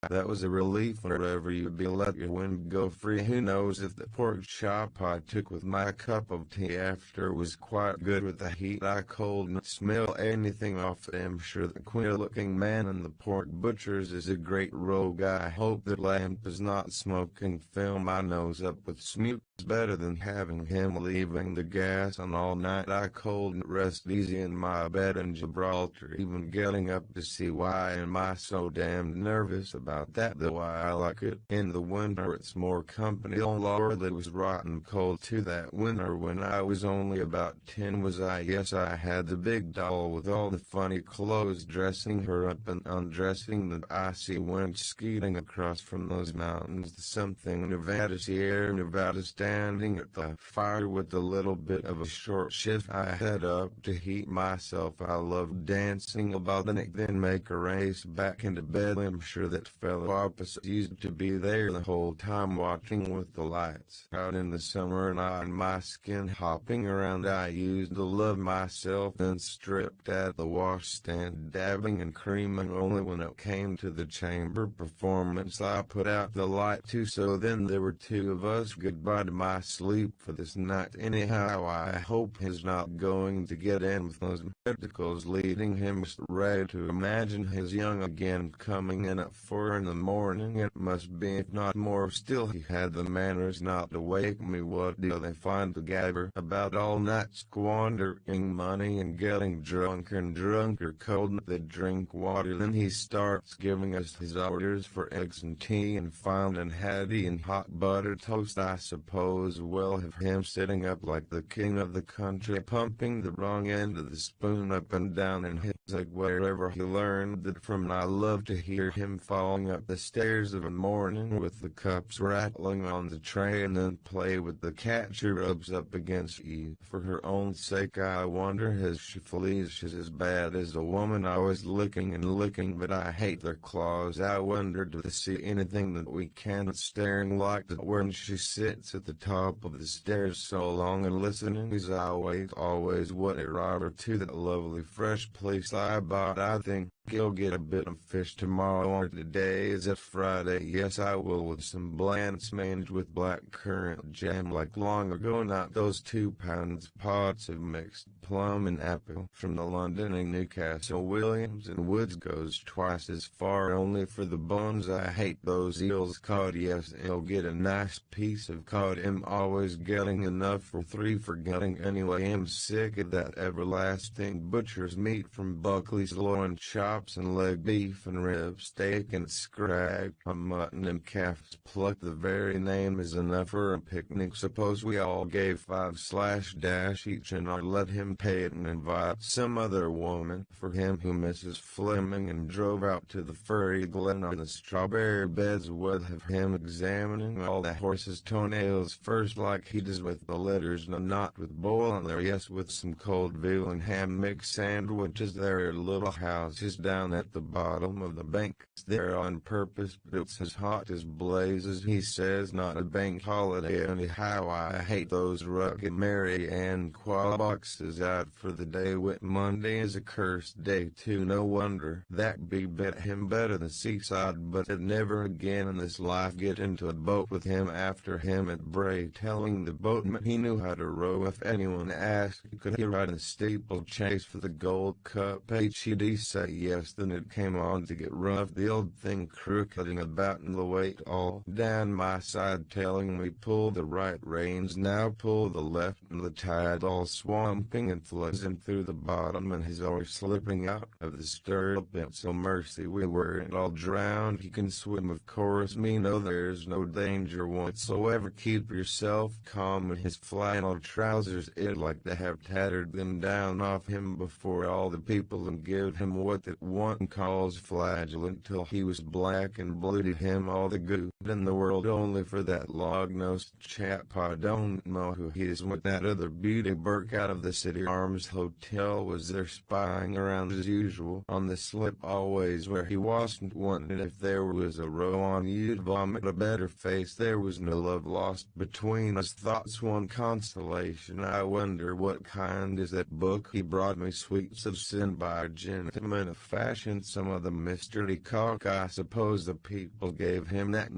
That was a relief. Wherever you'd be, let your wind go free. Who knows if the pork chop I took with my cup of tea after was quite good with the heat. I couldn't smell anything off. I'm sure the queer-looking man in the pork butcher's is a great rogue. I hope the lamp is not smoking. Fill my nose up with smoke. It's better than having him leaving the gas on all night. I couldn't rest easy in my bed in Gibraltar, even getting up to see. Why am I so damn nervous about that, though? I like it. In the winter it's more company. Oh Lord, it was rotten cold too that winter when I was only about 10. Was I? Yes, I had the big doll with all the funny clothes, dressing her up and undressing the icy wind skeeting across from those mountains. Something Nevada, Sierra Nevada, standing at the fire with a little bit of a short shift I had up to heat myself. I loved dancing about the neck, then make a race back into bed. I'm sure that fellow opposite used to be there the whole time watching with the lights out in the summer and I and my skin hopping around. I used to love myself, then stripped at the washstand, dabbing and creaming. Only when it came to the chamber performance I put out the light too. So then there were two of us. Goodbye to my sleep for this night. Anyhow, I hope he's not going to get in with those medicals leading him ready to imagine his young again coming in at 4 in the morning. It must be, if not more. Still, he had the manners not to wake me. What do they find to gabber about all night, squandering money and getting drunker and drunker? Cold they drink water. Then he starts giving us his orders for eggs and tea and found and hattie and hot butter toast. I suppose we'll have him sitting up like the king of the country, pumping the wrong end of the spoon up and down in his egg wherever he learned that from. I love to hear him falling up the stairs of a morning with the cups rattling on the tray and then play with the cat she rubs up against Eve. For her own sake I wonder has she fleas. She's as bad as a woman, always licking and licking, but I hate their claws. I wonder do they see anything that we can't, staring like that when she sits at the top of the stairs so long and listening. Is always what a robber to that lovely fresh place I bought. I think he'll get a bit of fish tomorrow, or today is it Friday? Yes, I will, with some blants manged with black currant jam like long ago. Not those 2 pounds pots of mixed plum and apple from the London and Newcastle. Williams and Woods goes twice as far, only for the bones. I hate those eels. Cod, yes, he'll get a nice piece of cod. I'm always getting enough for 3, forgetting anyway. I'm sick of that everlasting butcher's meat from Buckley's loin chops and leg beef and rib steak and scrag, mutton and calves plucked. The very name is enough for a picnic. Suppose we all gave 5/ each and I let him pay it and invite some other woman for him who misses Fleming and drove out to the furry glen on the strawberry beds. We'll have him examining all the horses' toenails first like he does with the litters, no, not with boil on there. Yes, with some cold veal and ham mixed sandwiches. There are little houses down at the bottom of the bank. There on purpose, but it's as hot as blazes. He says not a bank holiday anyhow. I hate those rugged Mary Ann quad boxes out for the day. Whit Monday is a cursed day too. No wonder that be bet him better the seaside, but I'd never again in this life get into a boat with him. After him at Bray telling the boatman he knew how to row. If anyone asked could he ride a steeplechase for the Gold Cup, he'd say yes. Then it came on to get rough, the old thing crookeding about and the weight all down my side telling me pull the right reins, now pull the left, and the tide all swamping and flooding through the bottom and his oar slipping out of the stirrup. So mercy, we weren't all drowned. He can swim, of course. Me know there's no danger whatsoever. Keep yourself calm. In his flannel trousers, it'd like to have tattered them down off him before all the people and give him what that one calls flagellant till he was black and blue. To him all the good in the world, only for that log-nosed chap. I don't know who he is. With that other beauty Burke out of the City Arms Hotel was there spying around as usual on the slip always where he wasn't wanted. If there was a row on you'd vomit a better face. There was no love lost between us. Thoughts one consolation. I wonder what kind is that book he brought me, Sweets of Sin by a Gentleman of fashioned some of the mystery cock. I suppose the people gave him that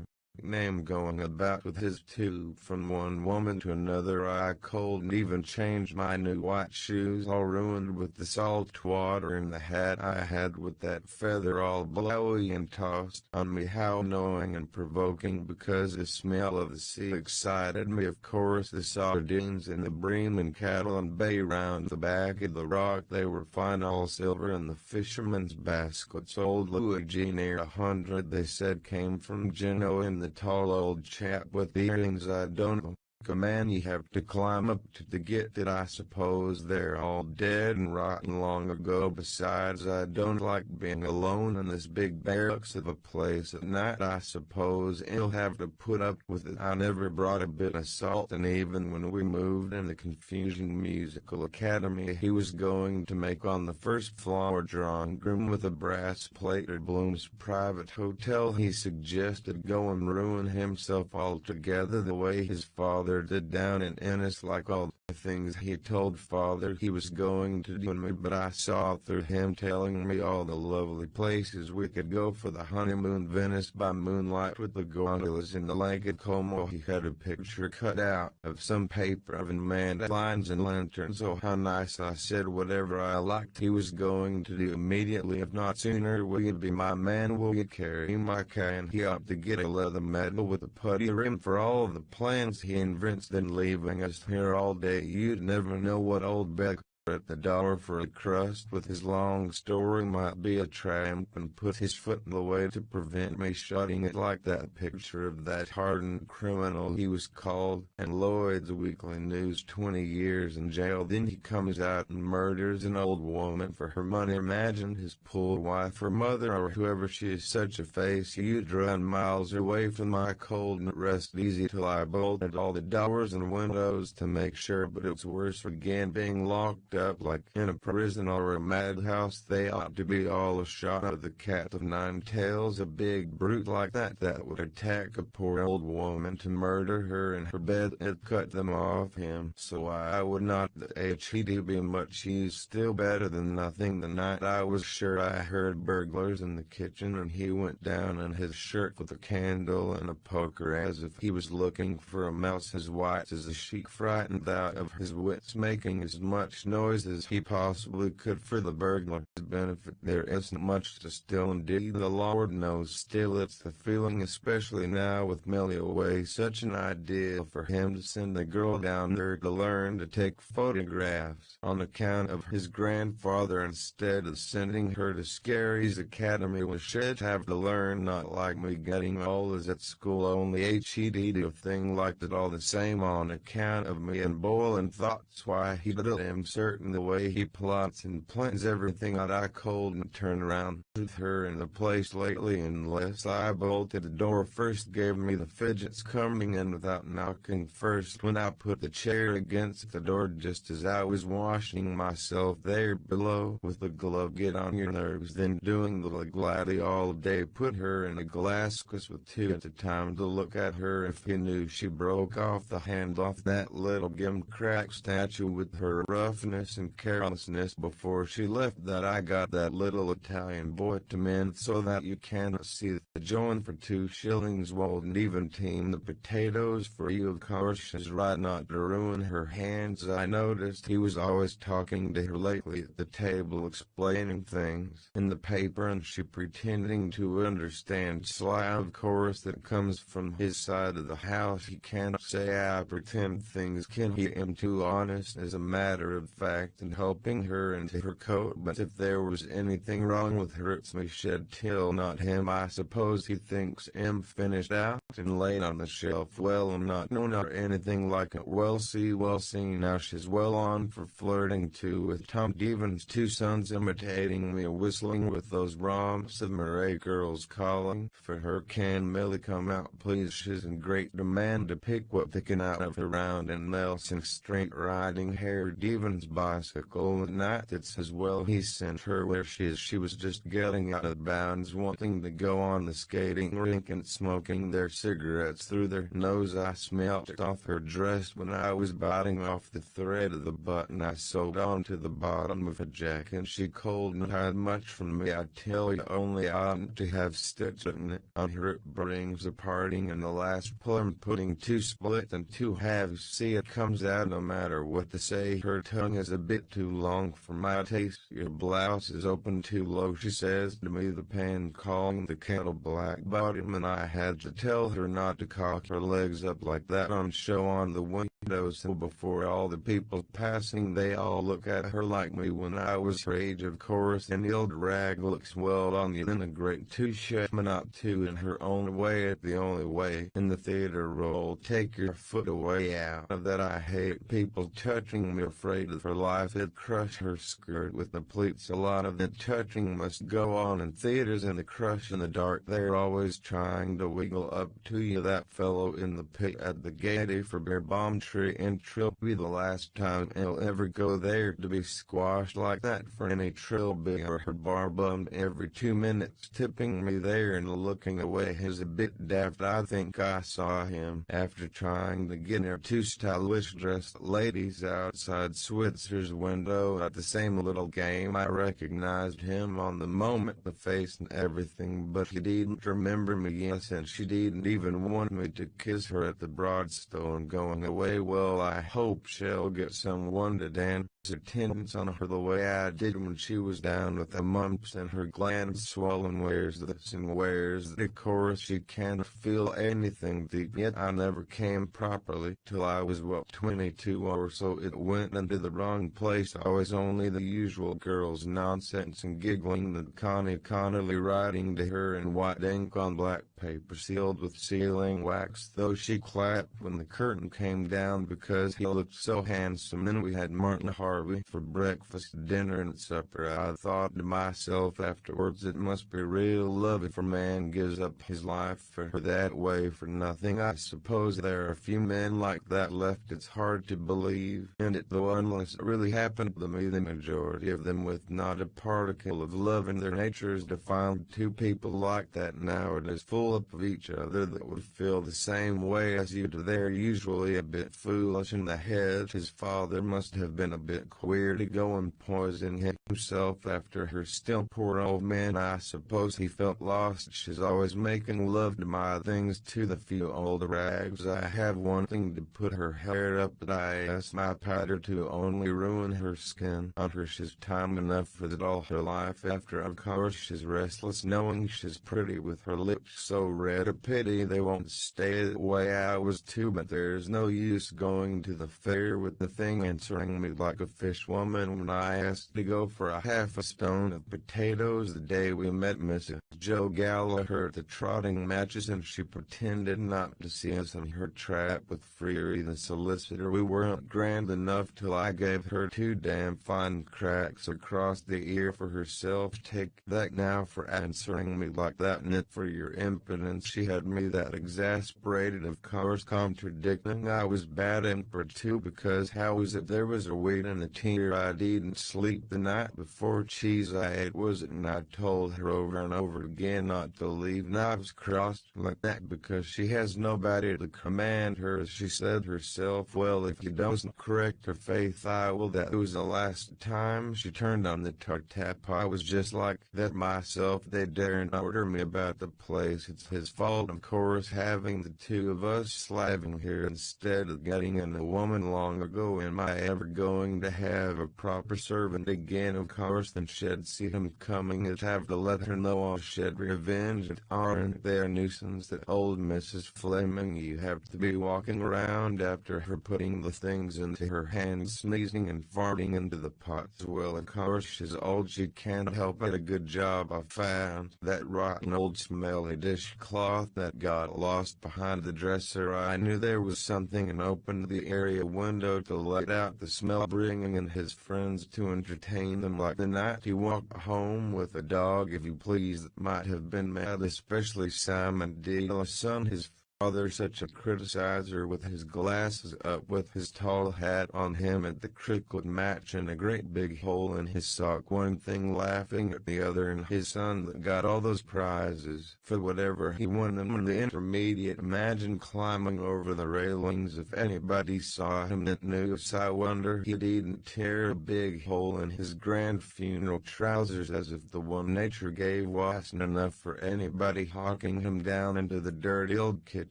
name, going about with his tube from one woman to another. I cold even changed my new white shoes, all ruined with the salt water, and the hat I had with that feather all blowy and tossed on me. How annoying and provoking, because the smell of the sea excited me. Of course the sardines and the bream and cattle and bay round the back of the rock, they were fine, all silver, and the fishermen's baskets old Luigi near 100 they said came from Genoa, and the tall old chap with the earrings, I don't know a man you have to climb up to get it. I suppose they're all dead and rotten long ago. Besides, I don't like being alone in this big barracks of a place at night. I suppose he'll have to put up with it. I never brought a bit of salt, and even when we moved in the Confusion Musical Academy, he was going to make on the first floor drawing room with a brass plate at Bloom's private hotel. He suggested go and ruin himself altogether the way his father did down in Ennis, like all the things he told father he was going to do to me. But I saw through him telling me all the lovely places we could go for the honeymoon. Venice by moonlight with the gondolas in the lake at Como. He had a picture cut out of some paper of unmanned lines and lanterns. Oh, how nice. I said whatever I liked he was going to do immediately, if not sooner. Will you be my man? Will you carry my can? He ought to get a leather medal with a putty rim for all the plans he invents, then leaving us here all day. You'd never know what old Beck at the dollar for a crust with his long story might be a tramp, and put his foot in the way to prevent me shutting it, like that picture of that hardened criminal he was called, and Lloyd's Weekly News, 20 years in jail. Then he comes out and murders an old woman for her money. Imagine his poor wife or mother or whoever she is, such a face. You'd run miles away from my cold and rest easy till I bolted all the doors and windows to make sure. But it's worse again, being locked up like in a prison or a madhouse. They ought to be all a shot of the cat of nine tails. A big brute like that would attack a poor old woman to murder her in her bed and cut them off him. So I would not he'd be much use, still better than nothing. The night I was sure I heard burglars in the kitchen, and he went down in his shirt with a candle and a poker as if he was looking for a mouse, as white as a sheet, frightened out of his wits, making as much noise as he possibly could for the burglar's benefit. There isn't much to steal, indeed, the Lord knows. Still, it's the feeling, especially now with Millie away, such an idea for him to send the girl down there to learn to take photographs on account of his grandfather instead of sending her to Scary's Academy, where she'd have to learn, not like me getting all as at school, only he'd do a thing like that all the same on account of me. And boiling thoughts why he did it. I'm certain the way he plots and plans everything out. I cold and turn around with her in the place lately, unless I bolted the door first, gave me the fidgets coming in without knocking first, when I put the chair against the door just as I was washing myself there below with the glove. Get on your nerves, then doing the glady all day. Put her in a glass case with two at a time to look at her. If you knew she broke off the hand off that little gimcrack statue with her roughness and carelessness before she left, that I got that little Italian boy to mend so that you cannot see the joint for 2 shillings. Won't even team the potatoes for you. Of course she's right not to ruin her hands. I noticed he was always talking to her lately at the table, explaining things in the paper, and she pretending to understand sly. Of course that comes from his side of the house. He can't say I pretend things, can he? Am too honest as a matter of fact, and helping her into her coat. But if there was anything wrong with her, it's me shed till, not him. I suppose he thinks I'm finished out and laid on the shelf. Well, I'm not known or anything like it. Well, see, now she's well on for flirting too with Tom Devon's 2 sons, imitating me, whistling with those romps of Murray girls, calling for her. Can Millie come out, please? She's in great demand to pick what picking out of her round and Nelson straight riding hair. Devon's bicycle at night. It's as well he sent her where she is. She was just getting out of bounds, wanting to go on the skating rink and smoking their cigarettes through their nose. I smelt it off her dress when I was biting off the thread of the button I sewed onto the bottom of her jacket. She couldn't hide much from me, I tell you, only I oughtn't to have stitched it in it. On her it brings a parting and the last plum pudding, two split and two halves. See, it comes out no matter what to say. Her tongue is a bit too long for my taste. Your blouse is open too low, she says to me, the pan calling the kettle black bottom, and I had to tell her not to cock her legs up like that on show on the windows. So before all the people passing, they all look at her like me when I was her age. Of course, an ill rag looks well on you in a great touche, not to in her own way, the only way in the theater role. Take your foot away out of that. I hate people touching me, afraid of her life. It crushed her skirt with the pleats. A lot of the touching must go on in theaters, and the crush in the dark. They're always trying to wiggle up to you. That fellow in the pit at the Gaiety for Bear Bomb Tree and Trill be the last time he'll ever go there to be squashed like that for any trilby or her bar bummed every 2 minutes. Tipping me there and looking away is a bit daft. I think I saw him after trying to get near two stylish dressed ladies outside Switzer's window at the same little game. I recognized him on the moment, the face and everything, but he didn't remember me. Yes, and she didn't even want me to kiss her at the Broadstone going away. Well, I hope she'll get someone to dance attendance on her the way I did when she was down with the mumps and her glands swollen. Wears this and wears that. Of course she can't feel anything deep yet. I never came properly till I was, what, 22 or so. It went into the wrong place. I was only the usual girl's nonsense and giggling that Connie Connolly writing to her in white ink on black paper sealed with sealing wax, though she clapped when the curtain came down because he looked so handsome. Then we had Martin Harvey for breakfast, dinner, and supper. I thought to myself afterwards, it must be real love if a man gives up his life for her that way for nothing. I suppose there are a few men like that left. It's hard to believe in it, though, unless it really happened to me. The majority of them with not a particle of love in their natures. To find two people like that nowadays, full up of each other, that would feel the same way as you do, they're usually a bit foolish in the head. His father must have been a bit queer to go and poison himself after her. Still, poor old man, I suppose he felt lost. She's always making love to my things, to the few old rags I have, wanting to put her hair up, but I asked my powder to only ruin her skin. On her she's time enough for that all her life. After, of course, she's restless knowing she's pretty with her lips so red. A pity they won't stay the way I was too, but there's no use going to the fair with the thing answering me like a fish woman when I asked to go for a half a stone of potatoes the day we met Mrs. Joe Gallagher at the trotting matches, and she pretended not to see us in her trap with Freery the solicitor. We weren't grand enough till I gave her 2 damn fine cracks across the ear for herself. Take that now for answering me like that, and it for your impudence. She had me that exasperated, of course, contradicting. I was bad-tempered too, because how was it there was a wheat and a tear? I didn't sleep the night before. Cheese I ate, was it? And I told her over and over again not to leave knives crossed like that, because she has nobody to command her, as she said herself. Well, if you don't correct her faith, I will. That was the last time she turned on the tap. I was just like that myself. They daren't order me about the place. It's his fault, of course, having the two of us slaving here instead of getting in a woman long ago. Am I ever going to have a proper servant again? Of course, then she'd see him coming. I'd have to let her know I'll shed revenge. Aren't they a nuisance, that old Mrs. Fleming? You have to be walking around after her, putting the things into her hands, sneezing and farting into the pots. Well, of course, she's old. She can't help it. A good job I found. That rotten old smelly dishcloth that got lost behind the dresser. I knew there was something and opened the area window to let out the smell, bringing in his friends to entertain them. Like the night he walked home with a dog, if you please, that might have been mad, especially Simon D. son, his father such a criticizer with his glasses up with his tall hat on him at the cricket match and a great big hole in his sock, one thing laughing at the other, and his son that got all those prizes for whatever he won them in the intermediate. Imagine climbing over the railings. If anybody saw him that knew us, I wonder he didn't tear a big hole in his grand funeral trousers, as if the one nature gave wasn't enough for anybody hawking him down into the dirty old kitchen.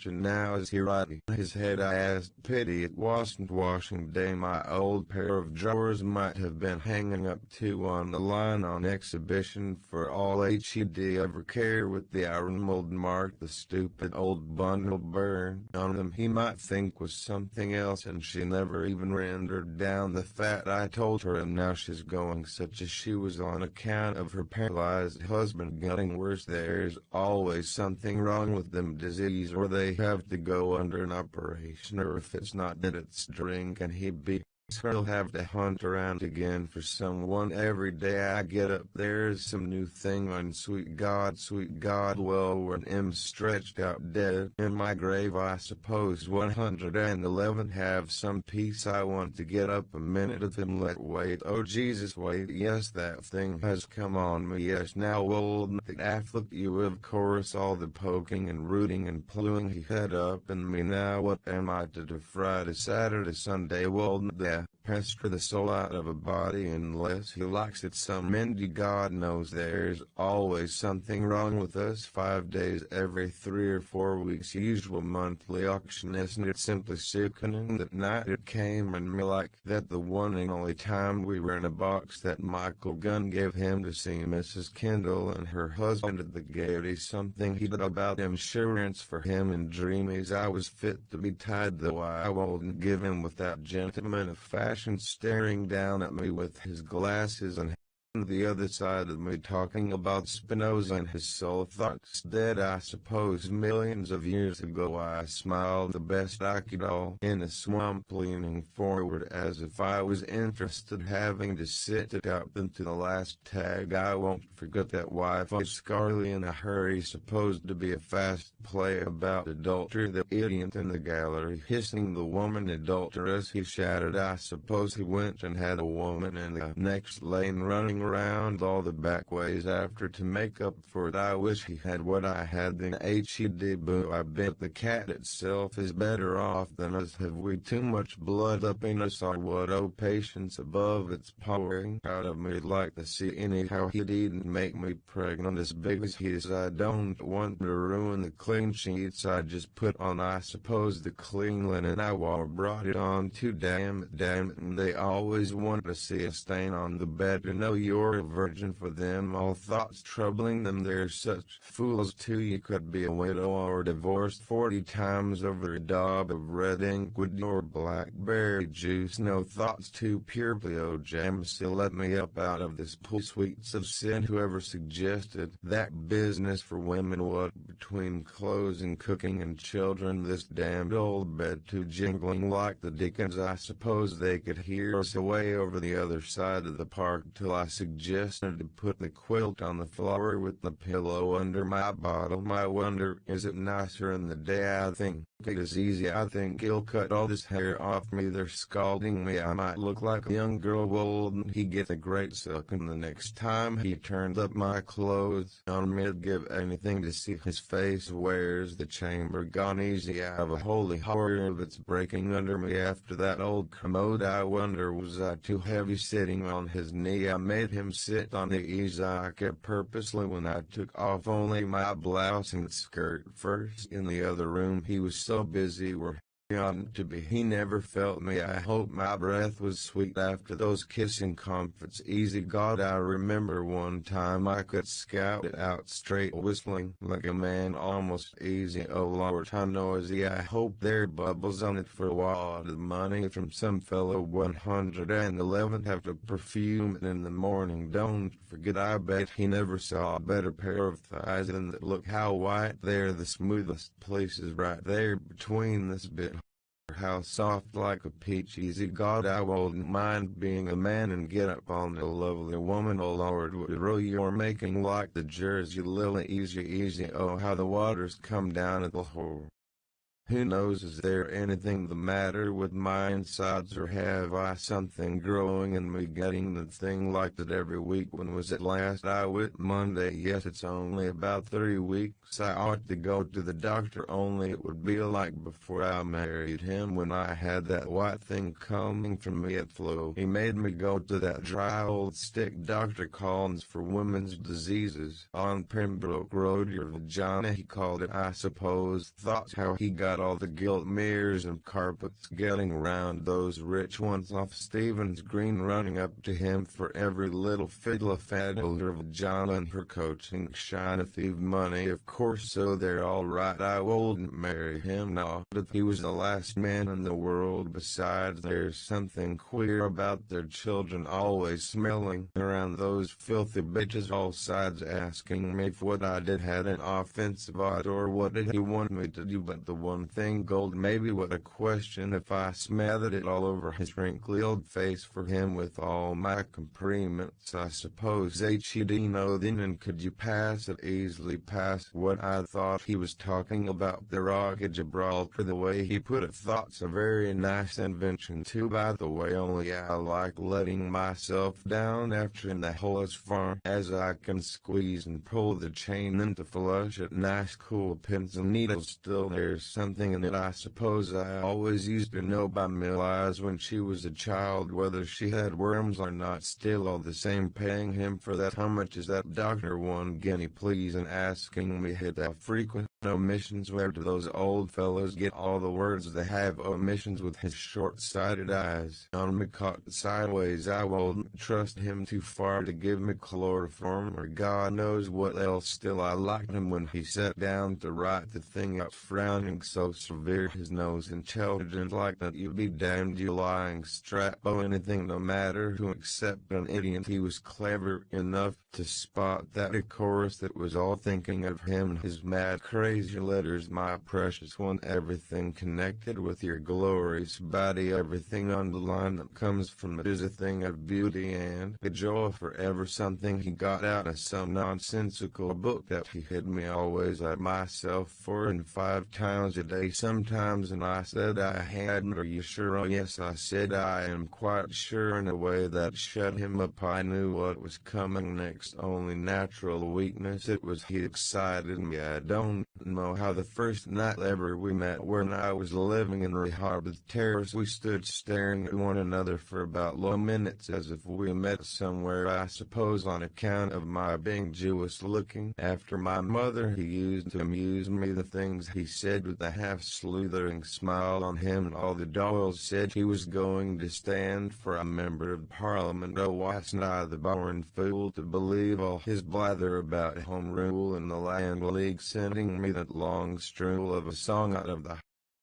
Now as he right his head, I asked pity it wasn't washing day. My old pair of drawers might have been hanging up too on the line on exhibition for all he'd ever care, with the iron mold mark the stupid old bundle burned on them he might think was something else, and she never even rendered down the fat I told her, and now she's going such as she was on account of her paralyzed husband getting worse. There's always something wrong with them disease, or they have to go under an operation, or if it's not that it's drink, and he beats her. He'll have to hunt around again for someone. Every day I get up, there's some new thing on. Sweet God, well, when I'm stretched out dead in my grave, I suppose 111 have some peace. I want to get up a minute of him. Let wait, oh Jesus, wait. Yes, that thing has come on me. Yes, now old Affleck, you of course, all the poking and rooting and plewing he had up in me. Now what am I to do? Friday, Saturday, Sunday? Well, that pester the soul out of a body unless he likes it. Some Mindy, God knows there's always something wrong with us. 5 days every 3 or 4 weeks, usual monthly auction. Isn't it simply sickening? That night it came and me like that, the one and only time we were in a box that Michael Gunn gave him to see Mrs. Kendall and her husband at the Gaiety. Something he did about insurance for him and dreamies. I was fit to be tied, though I wouldn't give in with that gentleman of fashion staring down at me with his glasses and the other side of me talking about Spinoza and his soul thoughts. Dead, I suppose, millions of years ago. I smiled the best I could, all in a swamp, leaning forward as if I was interested, having to sit it out into the last tag. I won't forget that wife of Scarlett in a hurry, supposed to be a fast play about adultery. The idiot in the gallery hissing the woman adulteress, he shouted. I suppose he went and had a woman in the next lane running around all the back ways after to make up for it. I wish he had what I had then. Boo. I bet the cat itself is better off than us. Have we too much blood up in us, or what? Oh, patience above, it's pouring out of me like the sea. Anyhow, he didn't make me pregnant as big as he is. I don't want to ruin the clean sheets I just put on. I suppose the clean linen I wore brought it on too. Damn it, and they always want to see a stain on the bed to know you're a virgin. For them, all thoughts troubling them. They're such fools too. You could be a widow or divorced 40 times over a daub of red ink with or blackberry juice. No thoughts too pure. Oh, James, let me up out of this pool. Sweets of sin. Whoever suggested that business for women, what between clothes and cooking and children, this damned old bed too jingling like the Dickens. I suppose they could hear us away over the other side of the park till I suggested to put the quilt on the floor with the pillow under my bottom. I wonder, is it nicer in the day? I think it is easy. I think he'll cut all this hair off me. They're scalding me. I might look like a young girl. Wouldn't he get a great sucking the next time he turned up my clothes on me? I'd give anything to see his face. Where's the chamber gone? Easy. I have a holy horror that's breaking under me after that old commode. I wonder, was I too heavy sitting on his knee? I made him sit on the ease I kept purposely when I took off only my blouse and skirt first. In the other room he was so busy where he oughtn't to be. He never felt me. I hope my breath was sweet after those kissing comforts. Easy God, I remember one time I could scout it out straight, whistling like a man almost. Easy, oh Lord, how noisy. I hope there bubbles on it for a while. The money from some fellow 111 have to perfume it in the morning. Don't forget, I bet he never saw a better pair of thighs than that. Look how white they're, the smoothest places right there between this bit. How soft like a peach. Easy God, I wouldn't mind being a man and get up on a lovely woman. Oh Lord, what a row you're making like the Jersey lily. Easy, oh how the waters come down at the hole. Who knows, is there anything the matter with my insides, or have I something growing in me getting the thing like that every week? When was it last I went? Monday. Yes, it's only about 3 weeks. I ought to go to the doctor, only it would be like before I married him, when I had that white thing coming from me at flu. He made me go to that dry old stick Dr. Collins for women's diseases on Pembroke Road. Your vagina, he called it, I suppose. Thought how he got all the gilt mirrors and carpets getting round those rich ones off Stephen's Green, running up to him for every little fiddle faddled her vagina and her coaching shine thief money. Of course, so they're all right. I wouldn't marry him now, but he was the last man in the world. Besides, there's something queer about their children always smelling around those filthy bitches all sides, asking me if what I did had an offensive odor, or what did he want me to do. But the one thing gold, maybe, what a question if I smothered it all over his wrinkly old face for him with all my compliments, I suppose he'd know then. And could you pass it easily past what I thought he was talking about, the Rock of Gibraltar, the way he put it? Thought's a very nice invention too, by the way, only I like letting myself down after in the hole as far as I can squeeze and pull the chain into flush it nice cool pins and needles. Still, there's something in it, I suppose. I always used to know by my eyes when she was a child whether she had worms or not. Still, all the same, paying him for that. How much is that, doctor? 1 guinea, please. And asking me hit that frequent omissions. Where do those old fellows get all the words they have omissions with his short-sighted eyes on me caught sideways? I won't trust him too far to give me chloroform or God knows what else. Still, I liked him when he sat down to write the thing out, frowning so severe, his nose intelligent like that. You be damned, you lying strap. Oh, anything no matter to accept an idiot. He was clever enough to spot that a chorus that was all thinking of him and his mad crazy letters. My precious one, everything connected with your glorious body, everything on the line that comes from it is a thing of beauty and a joy forever. Something he got out of some nonsensical book that he hid me always at myself 4 and 5 times a day sometimes. And I said I hadn't. Are you sure? Oh yes, I said I am quite sure, in a way that shut him up. I knew what was coming next, only natural weakness. It was he excited me. I don't know how the first night ever we met, when I was living in Rehoboth Terrace, we stood staring at one another for about low minutes, as if we met somewhere. I suppose on account of my being Jewish looking. After my mother, he used to amuse me. The things he said with a half-slithering smile on him. And all the Doyles said he was going to stand for a member of Parliament. Oh, wasn't I the born fool to believe all his blather about Home Rule and the Land League, sending me that long stroll of a song out of the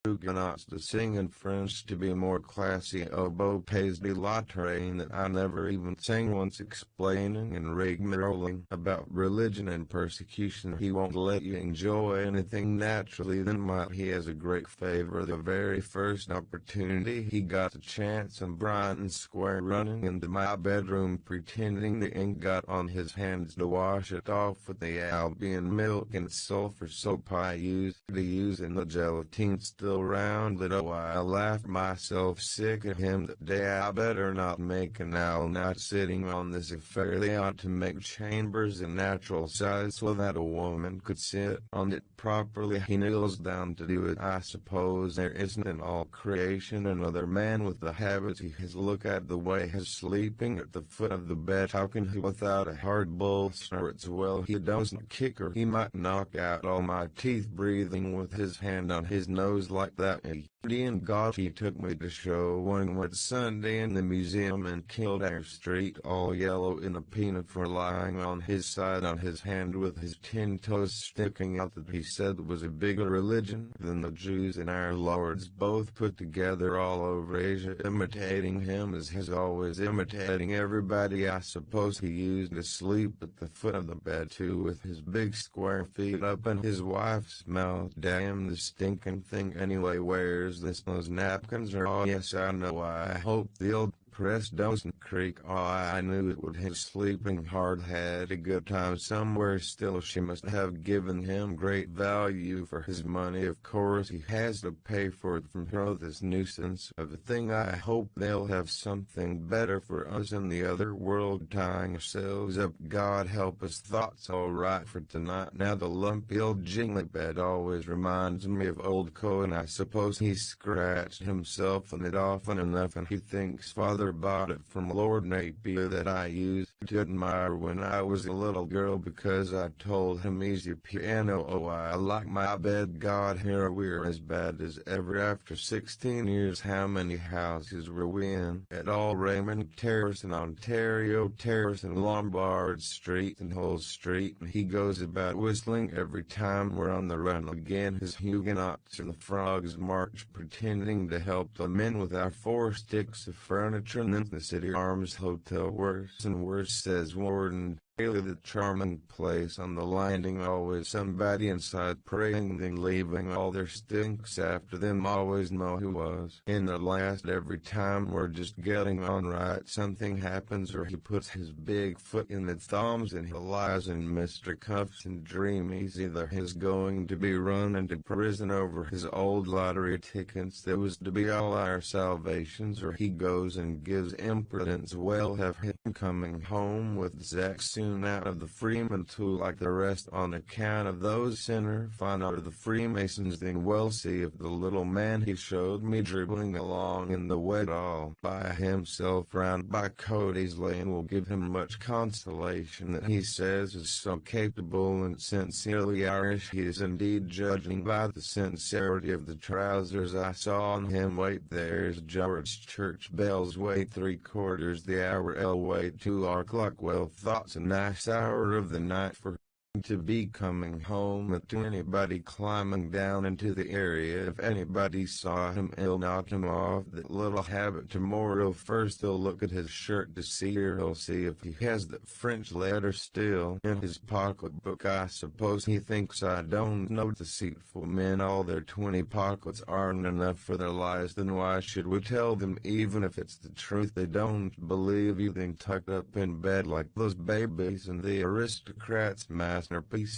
Huguenots to sing in French to be more classy. Oboe pays de la train that I never even sang once, explaining and rigmaroling about religion and persecution. He won't let you enjoy anything naturally. Then might he has a great favor. The very first opportunity he got a chance, and Brighton Square, running into my bedroom pretending the ink got on his hands to wash it off with the Albion milk and sulfur soap I used to use, and the gelatine still round it. Oh, I laughed myself sick at him that day. I better not make an owl not sitting on this affair. They ought to make chambers in natural size so that a woman could sit on it properly. He kneels down to do it. I suppose there isn't in all creation another man with the habits he has. Look at the way he's sleeping at the foot of the bed. How can he without a hard bolster? It's well he doesn't kick her. He might knock out all my teeth breathing with his hand on his nose like that. And God, he took me to show one wet Sunday in the museum in Kildare Street, all yellow in a pinafore, lying on his side on his hand with his 10 toes sticking out, that he said was a bigger religion than the Jews and our lords both put together all over Asia, imitating him as he's always imitating everybody. I suppose he used to sleep at the foot of the bed too, with his big square feet up in his wife's mouth. Damn the stinking thing. Anyway, where's this? Those napkins are, oh yes, I know. I hope the old pressed Dawson Creek. Oh, I knew it would. His sleeping heart had a good time somewhere. Still, she must have given him great value for his money. Of course, he has to pay for it from her, this nuisance of a thing. I hope they'll have something better for us in the other world. Tying ourselves up, God help us. Thoughts all right for tonight. Now the lumpy old jingly bed always reminds me of old Cohen. I suppose he scratched himself on it often enough, and he thinks Father bought it from Lord Napier that I used to admire when I was a little girl, because I told him easy piano. Oh, I like my bed. God, here we're as bad as ever after 16 years. How many houses were we in? At all Raymond Terrace and Ontario Terrace and Lombard Street and Hull Street, and he goes about whistling every time we're on the run again. His Huguenots and the Frogs March, pretending to help the men with our 4 sticks of furniture. And then the City Arms Hotel, worse and worse, says Warden Daly. The charming place on the landing, always somebody inside praying, then leaving all their stinks after them. Always know who was in the last. Every time we're just getting on right, something happens, or he puts his big foot in the thumbs and he lies in Mr. Cuffs and dreams either he's going to be run into prison over his old lottery tickets that was to be all our salvations, or he goes and gives impudence. We'll have him coming home with Zach soon out of the Freeman too, like the rest, on account of those sinner fine out of the Freemasons. Then we'll see if the little man he showed me dribbling along in the wet all by himself round by Cody's Lane will give him much consolation that he says is so capable and sincerely Irish. He is indeed, judging by the sincerity of the trousers I saw on him. Wait, there's George Church bells. Wait, 3/4 the hour. Wait, 2 our clock. Well, thought's a nice hour of the night for to be coming home. And to anybody climbing down into the area, if anybody saw him, he'll knock him off that little habit tomorrow. First he'll look at his shirt to see, or he'll see if he has that French letter still in his pocketbook. I suppose he thinks I don't know. Deceitful men, all their 20 pockets aren't enough for their lies. Then why should we tell them, even if it's the truth? They don't believe you, then tucked up in bed like those babies in The Aristocrats masterpiece.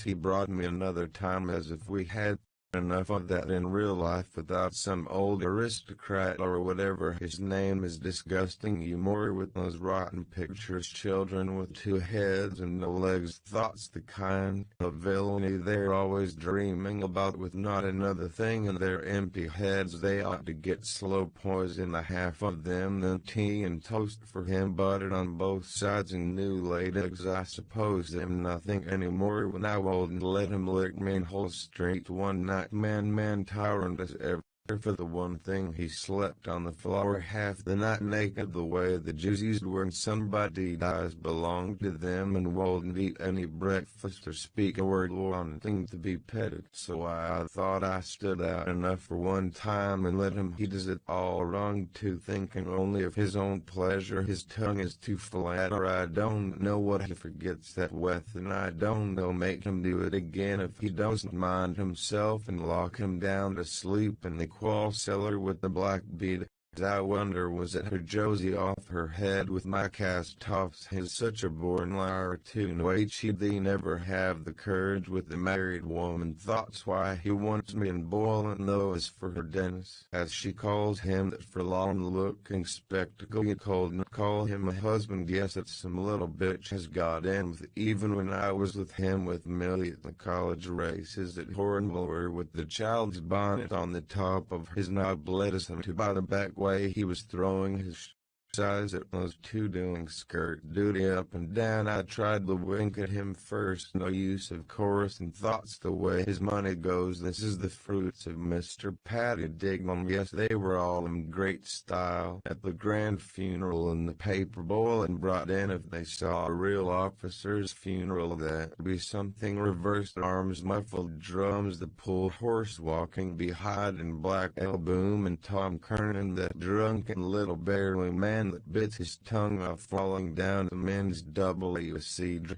He brought me another time, as if we had enough of that in real life without some old aristocrat or whatever his name is disgusting you more with those rotten pictures. Children with 2 heads and no legs. Thought's the kind of villainy they're always dreaming about, with not another thing in their empty heads. They ought to get slow poison, the half of them, then tea and toast for him, buttered on both sides and new laid eggs. I suppose them nothing anymore when I won't let him lick me in Hull Street one night. Man tyrant as ever. For the one thing, he slept on the floor half the night naked, the way the Jews used when somebody dies belonged to them, and won't eat any breakfast or speak a word, wanting to be petted. So I thought I stood out enough for one time and let him. He does it all wrong too, thinking only of his own pleasure. His tongue is too flat, or I don't know what. He forgets that with, and I don't know, make him do it again if he doesn't mind himself, and lock him down to sleep in the qual cellar with the black bead. I wonder, was it her Josie off her head with my cast-offs? He's such a born liar too. Wait, she'd never have the courage with the married woman. Thought's why he wants me in boiling those for her Dennis, as she calls him, that forlorn-looking spectacle. You couldn't call him a husband. Yes, it's some little bitch has got in with. Even when I was with him with Millie at the college races at Hornblower, with the child's bonnet on the top of his knob, led us into by the back way he was throwing his size at those 2 doing skirt duty up and down. I tried to wink at him first, no use of course, and thought's the way his money goes. This is the fruits of Mr. Patty Dignam. Yes, they were all in great style at the grand funeral, and the paper bulletin brought in if they saw a real officer's funeral that would be something reversed, arms muffled, drums, the pull horse walking behind, and Black Elboom and Tom Kernan, that drunken little barely man that bits his tongue off falling down the men's WC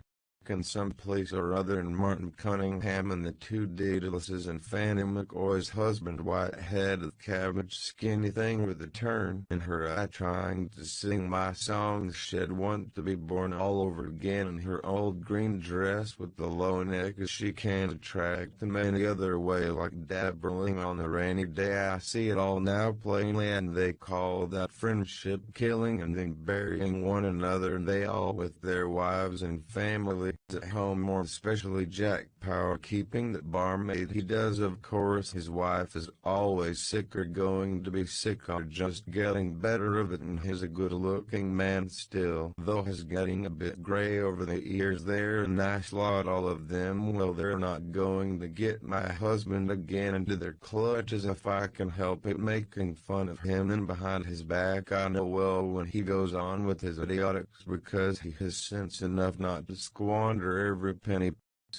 working someplace or other, and Martin Cunningham and the two Ulysses and Fanny McCoy's husband, white-headed cabbage skinny thing with a turn in her eye, trying to sing my song she'd want to be born all over again in her old green dress with the low neck, as she can't attract in any other way, like dabbling on a rainy day. I see it all now plainly, and they call that friendship, killing and then burying one another, and they all with their wives and families at home, more especially Jack Power keeping that barmaid he does. Of course his wife is always sick or going to be sick or just getting better of it, and he's a good-looking man still, though he's getting a bit gray over the ears. They're a nice lot, all of them. Well, they're not going to get my husband again into their clutches if I can help it, making fun of him and behind his back. I know well when he goes on with his idiotics, because he has sense enough not to squander every penny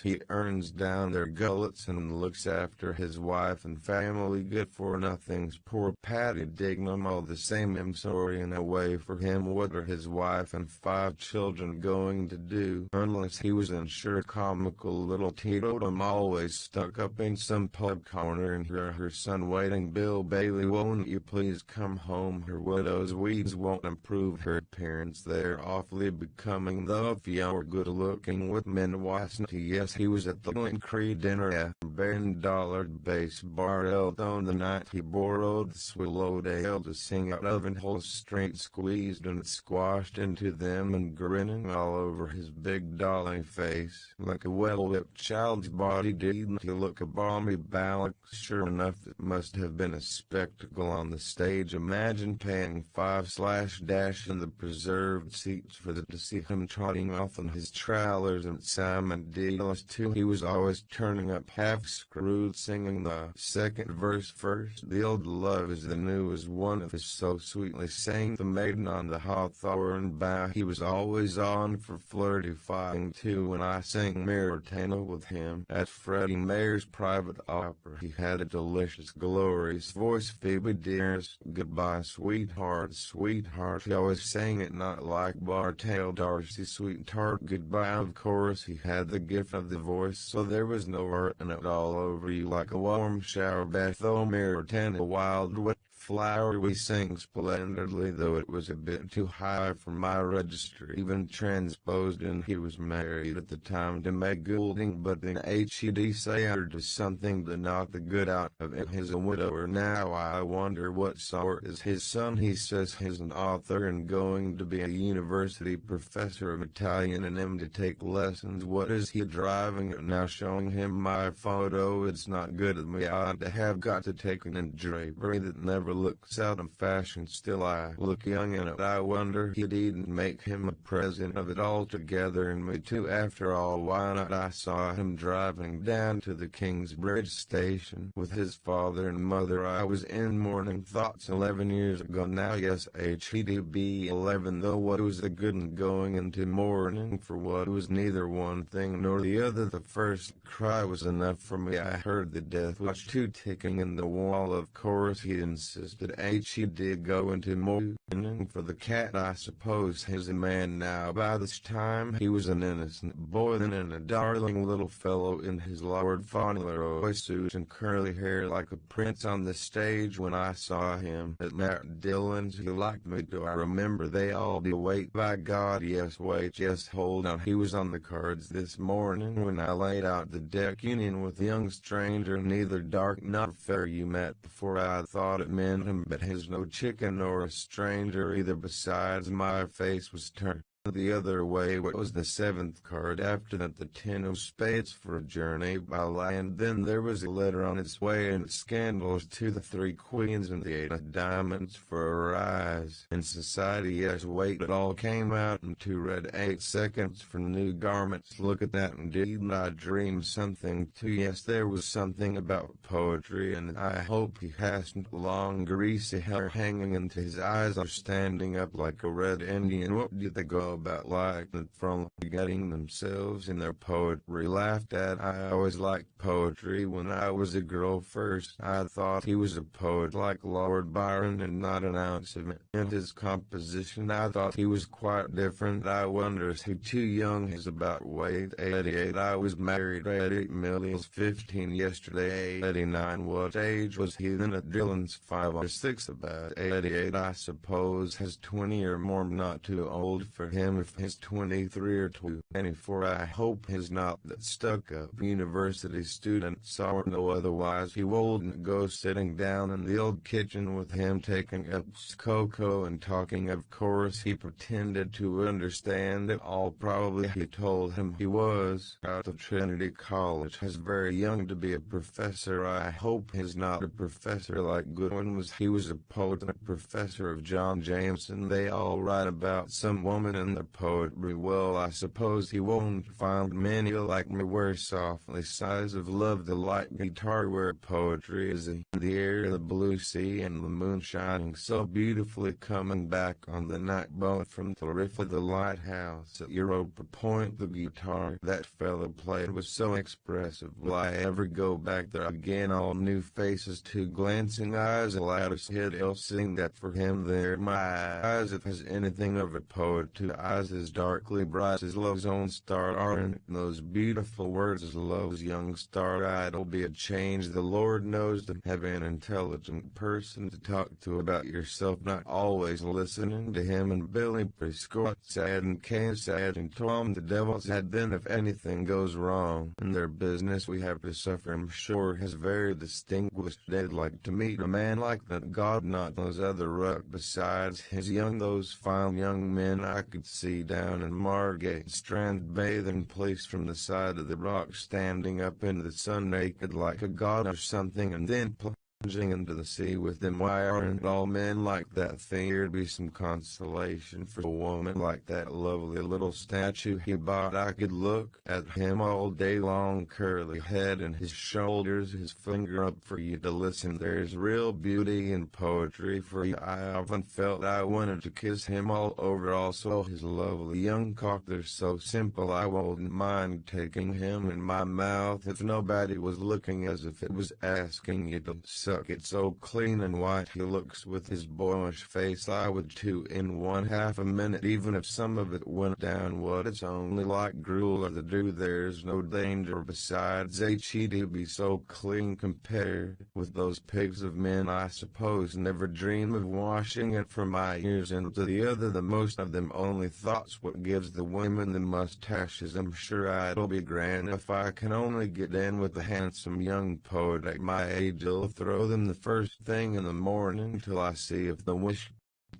he earns down their gullets, and looks after his wife and family good for nothings. Poor Patty Dignam, all the same. I'm sorry in a way for him. What are his wife and 5 children going to do? Unless he was in sure comical little teetotum, always stuck up in some pub corner, and her son waiting. Bill Bailey, won't you please come home? Her widow's weeds won't improve her appearance. They're awfully becoming, though, if you're good looking with men. Wasn't he? Yes, he was at the Lincree dinner at $1 base bar on the night he borrowed the Swallowdale to sing out of, and whole straight squeezed and squashed into them and grinning all over his big dolly face like a well-whipped child's body. Didn't he look a balmy ballock? Sure enough, it must have been a spectacle on the stage. Imagine paying 5/ in the preserved seats for to see him trotting off on his trailers, and Simon Deal too. He was always turning up half-screwed, singing the second verse first. The old love is the new is one of his, so sweetly sang the maiden on the hawthorn bough. He was always on for flirtifying too. When I sang Maritana with him at Freddie Mayer's private opera, he had a delicious, glorious voice. Phoebe dearest, goodbye sweetheart, sweetheart. He always sang it not like Bartell Darcy, sweetheart, goodbye. Of course he had the gift of the voice, so there was no hurt in it, all over you like a warm shower bath. Though Maritana, a wild wet flower, we sang splendidly, though it was a bit too high for my register, even transposed, and he was married at the time to Meg Goulding, but then H.E.D. said to something to knock the good out of it. He's a widower now. I wonder what sort is his son. He says he's an author and going to be a university professor of Italian and him to take lessons. What is he driving at now? Showing him my photo. It's not good of me. I ought to have got to take an drapery that never looks out of fashion. Still I look young in it. I wonder he didn't make him a present of it altogether, and me too after all. Why not? I saw him driving down to the Kingsbridge station with his father and mother. I was in mourning thoughts 11 years ago now. Yes, HEDB 11, though what was the good in going into mourning for what was neither one thing nor the other? The first cry was enough for me. I heard the death watch too ticking in the wall. Of course he insisted he did go into mourning for the cat. I suppose he's a man now. By this time he was an innocent boy then, and a darling little fellow in his Lord Fauntleroy suit and curly hair like a prince on the stage. When I saw him at Matt Dillon's, he liked me. Do I remember? They all do. Wait, by God, yes, wait, yes, hold on. He was on the cards this morning when I laid out the deck union with a young stranger, neither dark nor fair, you met before. I thought it meant him, but he's no chicken nor a stranger either. Besides, my face was turned the other way. What was the 7th card? After that, the 10 of spades for a journey by land. Then there was a letter on its way, and scandals to the 3 queens and the 8 of diamonds for a rise in society. Yes, wait, it all came out in 2 red 8 seconds for new garments. Look at that. Indeed, I dreamed something too. Yes, there was something about poetry, and I hope he hasn't long greasy hair hanging into his eyes or standing up like a red Indian. What did they go know about liking from getting themselves in their poetry laughed at. I always liked poetry when I was a girl. First I thought he was a poet like Lord Byron, and not an ounce of it in his composition. I thought he was quite different. I wonder is he too young? He's about weight 88. I was married at 8 million 15 yesterday. 89. What age was he then? At Dylan's 5 or 6. About 88 I suppose. Has 20 or more. Not too old for him if he's 23 or 24. I hope he's not that stuck-up university student, or no, otherwise he wouldn't go sitting down in the old kitchen with him taking up cocoa and talking. Of course he pretended to understand it all. Probably he told him he was out of Trinity College. He's very young to be a professor. I hope he's not a professor like Goodwin was. He was a poet and a professor of John Jameson. They all write about some woman in their poetry. Well, I suppose he won't find many like me where softly sighs of love the light guitar, where poetry is in the air, the blue sea and the moon shining so beautifully, coming back on the night boat from the reef of the lighthouse at Europa Point. The guitar that fellow played was so expressive. Will I ever go back there again? All new faces, two glancing eyes, a lattice head, I'll sing that for him there. My eyes, if has anything of a poet, two eyes as darkly bright as love's own star are, and those beautiful words as love's young star. It'll be a change, the Lord knows, to have an intelligent person to talk to about yourself, not always listening to him. And Billy Prescott said, and Kane said, and Tom the devil said, then if anything goes wrong in their business we have to suffer. I'm sure he's very distinguished. I'd like to meet a man like that. God, not those other ruck besides his young, those fine young men I could see down in Margate Strand bathing place from the side of the rock, standing up in the sun naked like a god or something, and then plunging into the sea with them. Why aren't all men like that? There'd be some consolation for a woman like that lovely little statue he bought. I could look at him all day long, curly head and his shoulders, his finger up for you to listen. There's real beauty in poetry for you. I often felt I wanted to kiss him all over. Also his lovely young cock, they're so simple. I wouldn't mind taking him in my mouth if nobody was looking, as if it was asking you to suck it. So clean and white he looks with his boyish face. I would too in 1/2 a minute, even if some of it went down. What, it's only like gruel or the dew, there's no danger. Besides, he'd be so clean compared with those pigs of men. I suppose never dream of washing it from my ears into the other. The most of them only thoughts what gives the women the mustaches. I'm sure it'll be grand if I can only get in with a handsome young poet at my age. I'll throw them the first thing in the morning till I see if the wish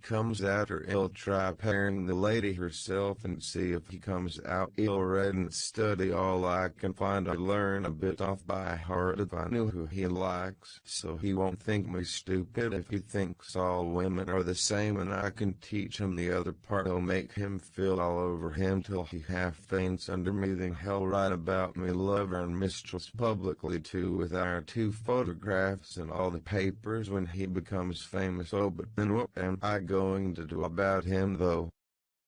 comes out, or I'll try pairing the lady herself and see if he comes out. I'll read and study all I can find. I learn a bit off by heart if I knew who he likes, so he won't think me stupid if he thinks all women are the same, and I can teach him the other part. I'll make him feel all over him till he half faints under me. Then he'll write about me lover and mistress publicly too, with our 2 photographs in all the papers when he becomes famous. Oh, but then what am I going to do about him though?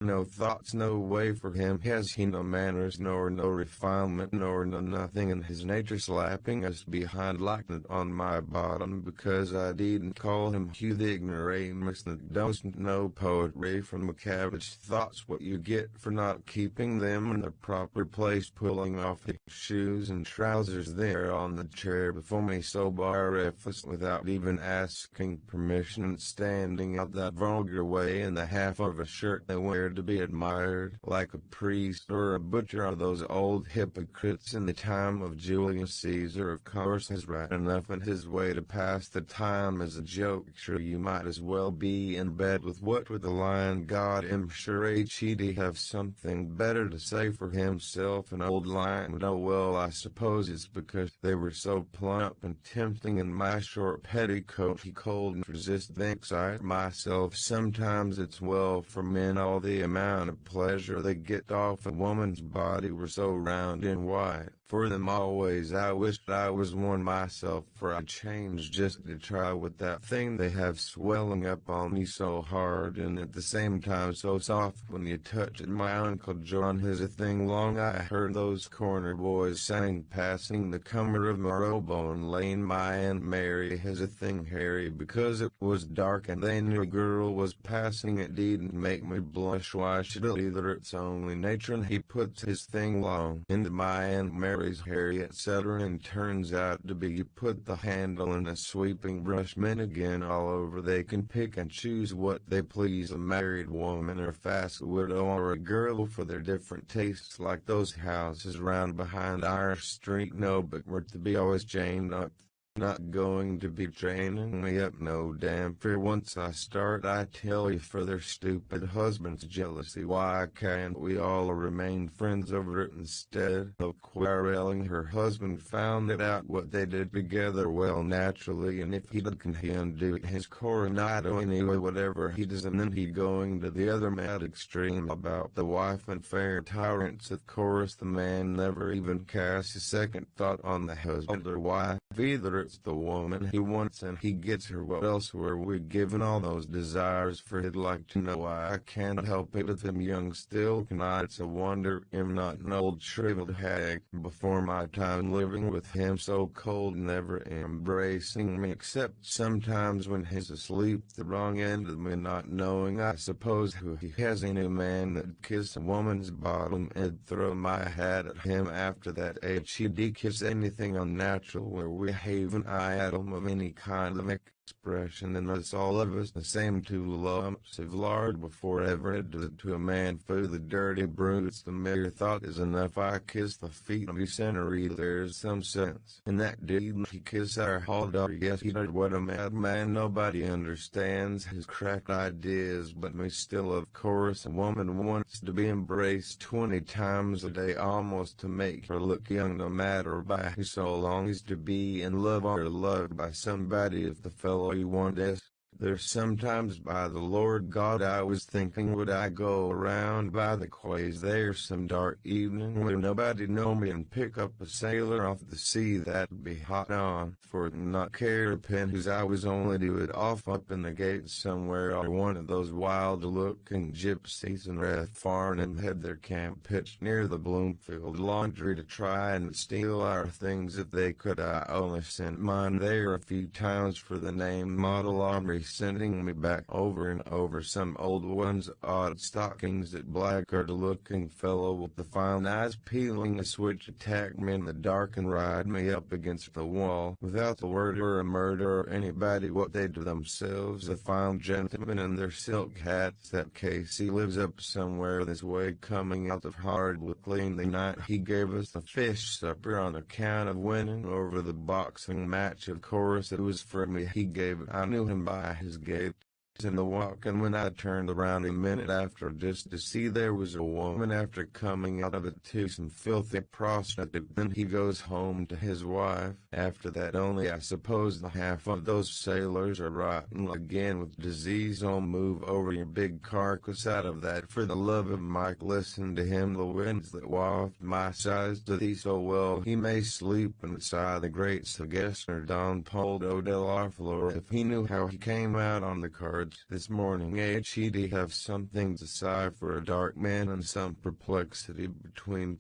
No thoughts, no way for him. Has he no manners, nor no refinement, nor no nothing in his nature, slapping us behind like that on my bottom, because I didn't call him Hugh the ignoramus that doesn't know poetry from McCabbage thoughts, what you get for not keeping them in the proper place, pulling off the shoes and trousers there on the chair before me so barefaced without even asking permission, and standing out that vulgar way in the half of a shirt they wear to be admired like a priest or a butcher. Are those old hypocrites in the time of Julius Caesar? Of course he's right enough in his way to pass the time as a joke. Sure, you might as well be in bed with what with the lion god. I'm sure he'd have something better to say for himself. An old lion. Oh well, I suppose it's because they were so plump and tempting in my short petticoat he couldn't resist. Thinks I myself sometimes it's well for men all the amount of pleasure they get off a woman's body were so round and white. For them always I wished I was one myself, for I changed just to try with that thing they have swelling up on me so hard and at the same time so soft when you touch it. My Uncle John has a thing long I heard those corner boys sang passing the comer of Marrowbone Lane. My Aunt Mary has a thing hairy because it was dark and they knew a girl was passing. It didn't make me blush, why should it either? It's only nature, and he puts his thing long into my Aunt Mary's hair, etc. And turns out to be you put the handle in a sweeping brush. Men again all over, they can pick and choose what they please, a married woman or fast widow or a girl for their different tastes, like those houses round behind Irish Street. No, but we're to be always chained up. Not going to be training me up, no damn fear. Once I start, I tell you, for their stupid husband's jealousy, why can't we all remain friends over it instead of quarreling? Her husband found it out what they did together, well, naturally, and if he did, can he undo his coronado anyway? Whatever he does, and then he going to the other mad extreme about the wife and fair tyrants. Of course, the man never even casts a second thought on the husband or wife. Either it's the woman he wants and he gets her. What else were we given all those desires for? He'd like to know why I can't help it with him young still. Can I? It's a wonder I'm not an old shriveled hag before my time, living with him so cold, never embracing me except sometimes when he's asleep, the wrong end of me, not knowing I suppose who he has. Any man that'd kiss a woman's bottom and throw my hat at him after that age. He'd kiss anything unnatural where we have an atom of any kind of expression in us, all of us, the same two lumps of lard before ever it does it to a man. For the dirty brutes, the mere thought is enough. I kiss the feet of his century. There's some sense in that deed. He kissed our hall dog. Yes, he did. What a madman. Nobody understands his cracked ideas but me. Still, of course, a woman wants to be embraced 20 times a day, almost to make her look young, no matter by who, so long as to be in love or loved by somebody. If the fellow you want is, there's sometimes, by the Lord God, I was thinking, would I go around by the quays there some dark evening where nobody know me and pick up a sailor off the sea? That'd be hot on, for not care a pin whose I was only do it off up in the gate somewhere, or one of those wild-looking gypsies in Rath Farnham had their camp pitched near the Bloomfield laundry to try and steal our things if they could. I only sent mine there a few times for the name model armory, sending me back over and over some old ones, odd stockings. That blackguard-looking fellow with the fine eyes peeling a switch attacked me in the dark and ried me up against the wall without a word or a murder or anybody what they do themselves. The fine gentlemen in their silk hats. That Casey lives up somewhere this way, coming out of Hardwood clean. The night he gave us a fish supper on account of winning over the boxing match. Of course it was for me he gave it. I knew him by his gait in the walk, and when I turned around a minute after just to see there was a woman after coming out of it too, some filthy prostitute. Then he goes home to his wife. After that only I suppose the half of those sailors are rotten again with disease. Oh, move over your big carcass out of that, for the love of Mike. Listen to him, the winds that waft my sighs to thee so well. He may sleep and sigh, the great Sagester Don Poldo del Arflor. If he knew how he came out on the cards this morning, he'd have something to sigh for, a dark man and some perplexity between